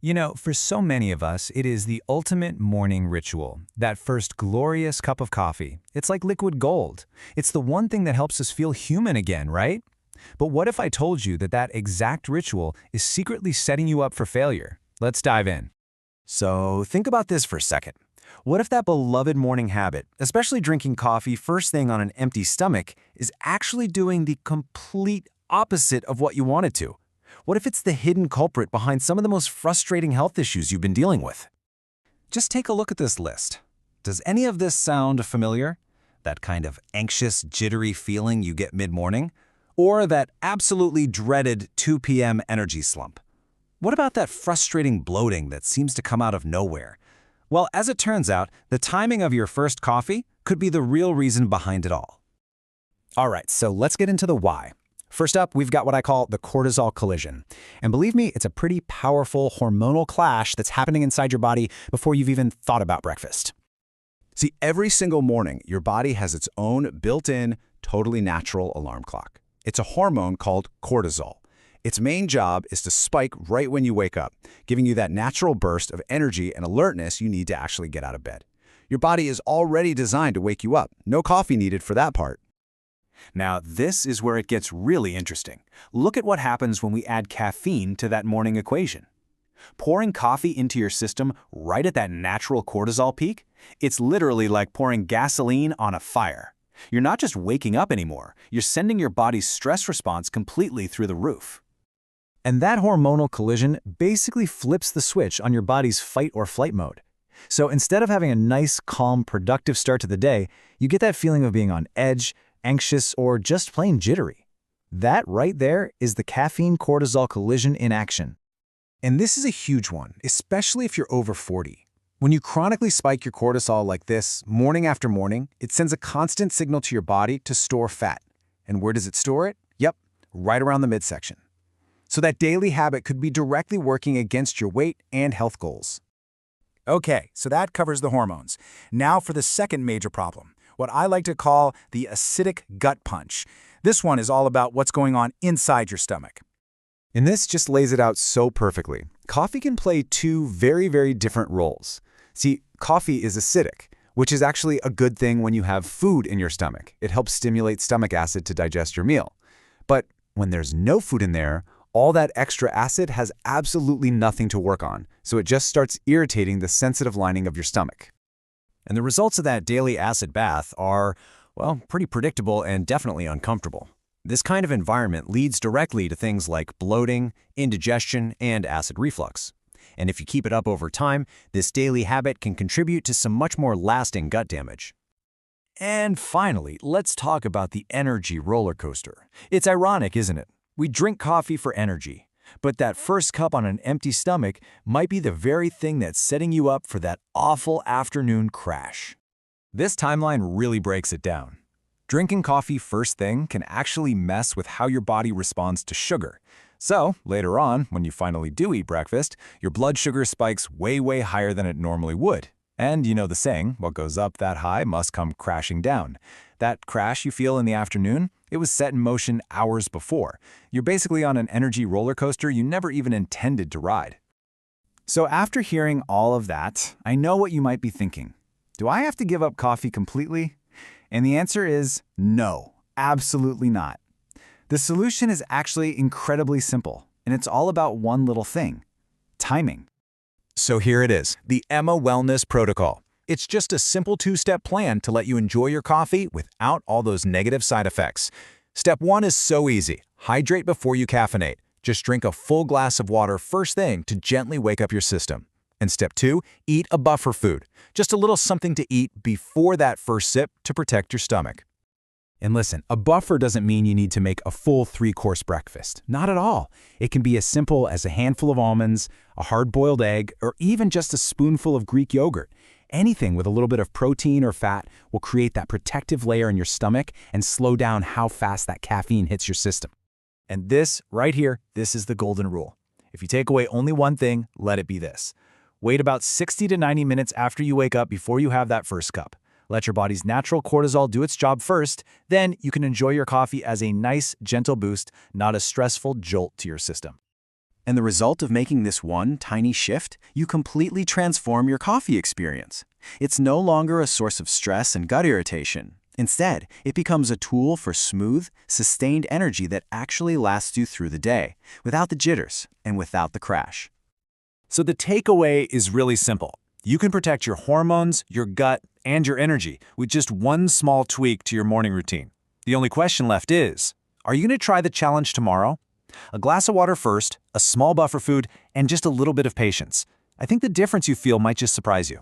You know, for so many of us, it is the ultimate morning ritual. That first glorious cup of coffee. It's like liquid gold. It's the one thing that helps us feel human again, right? But what if I told you that that exact ritual is secretly setting you up for failure? Let's dive in. So think about this for a second. What if that beloved morning habit, especially drinking coffee first thing on an empty stomach, is actually doing the complete opposite of what you want it to? What if it's the hidden culprit behind some of the most frustrating health issues you've been dealing with? Just take a look at this list. Does any of this sound familiar? That kind of anxious, jittery feeling you get mid-morning? Or that absolutely dreaded 2 p.m. energy slump? What about that frustrating bloating that seems to come out of nowhere? Well, as it turns out, the timing of your first coffee could be the real reason behind it all. All right, so let's get into the why. First up, we've got what I call the cortisol collision. And believe me, it's a pretty powerful hormonal clash that's happening inside your body before you've even thought about breakfast. See, every single morning, your body has its own built-in, totally natural alarm clock. It's a hormone called cortisol. Its main job is to spike right when you wake up, giving you that natural burst of energy and alertness you need to actually get out of bed. Your body is already designed to wake you up. No coffee needed for that part. Now, this is where it gets really interesting. Look at what happens when we add caffeine to that morning equation. Pouring coffee into your system right at that natural cortisol peak, it's literally like pouring gasoline on a fire. You're not just waking up anymore, you're sending your body's stress response completely through the roof. And that hormonal collision basically flips the switch on your body's fight or flight mode. So instead of having a nice, calm, productive start to the day, you get that feeling of being on edge, anxious, or just plain jittery. That right there is the caffeine-cortisol collision in action. And this is a huge one, especially if you're over 40. When you chronically spike your cortisol like this, morning after morning, it sends a constant signal to your body to store fat. And where does it store it? Yep, right around the midsection. So that daily habit could be directly working against your weight and health goals. Okay, so that covers the hormones. Now for the second major problem, what I like to call the acidic gut punch. This one is all about what's going on inside your stomach. And this just lays it out so perfectly. Coffee can play two very different roles. See, coffee is acidic, which is actually a good thing when you have food in your stomach. It helps stimulate stomach acid to digest your meal. But when there's no food in there, all that extra acid has absolutely nothing to work on, so it just starts irritating the sensitive lining of your stomach. And the results of that daily acid bath are, well, pretty predictable and definitely uncomfortable. This kind of environment leads directly to things like bloating, indigestion, and acid reflux. And if you keep it up over time, this daily habit can contribute to some much more lasting gut damage. And finally, let's talk about the energy roller coaster. It's ironic, isn't it? We drink coffee for energy, but that first cup on an empty stomach might be the very thing that's setting you up for that awful afternoon crash. This timeline really breaks it down. Drinking coffee first thing can actually mess with how your body responds to sugar. So, later on, when you finally do eat breakfast, your blood sugar spikes way higher than it normally would. And you know the saying, what goes up that high must come crashing down. That crash you feel in the afternoon, it was set in motion hours before. You're basically on an energy roller coaster you never even intended to ride. So after hearing all of that, I know what you might be thinking. Do I have to give up coffee completely? And the answer is no, absolutely not. The solution is actually incredibly simple, and it's all about one little thing: timing. So here it is, the Emma Wellness Protocol. It's just a simple 2-step plan to let you enjoy your coffee without all those negative side effects. Step 1 is so easy. Hydrate before you caffeinate. Just drink a full glass of water first thing to gently wake up your system. And step 2, eat a buffer food. Just a little something to eat before that first sip to protect your stomach. And listen, a buffer doesn't mean you need to make a full 3-course breakfast. Not at all. It can be as simple as a handful of almonds, a hard-boiled egg, or even just a spoonful of Greek yogurt. Anything with a little bit of protein or fat will create that protective layer in your stomach and slow down how fast that caffeine hits your system. And this, right here, this is the golden rule. If you take away only one thing, let it be this. Wait about 60 to 90 minutes after you wake up before you have that first cup. Let your body's natural cortisol do its job first, then you can enjoy your coffee as a nice, gentle boost, not a stressful jolt to your system. And the result of making this one tiny shift, you completely transform your coffee experience. It's no longer a source of stress and gut irritation. Instead, it becomes a tool for smooth, sustained energy that actually lasts you through the day, without the jitters and without the crash. So the takeaway is really simple. You can protect your hormones, your gut, and your energy with just one small tweak to your morning routine. The only question left is, are you going to try the challenge tomorrow? A glass of water first, a small buffer food, and just a little bit of patience. I think the difference you feel might just surprise you.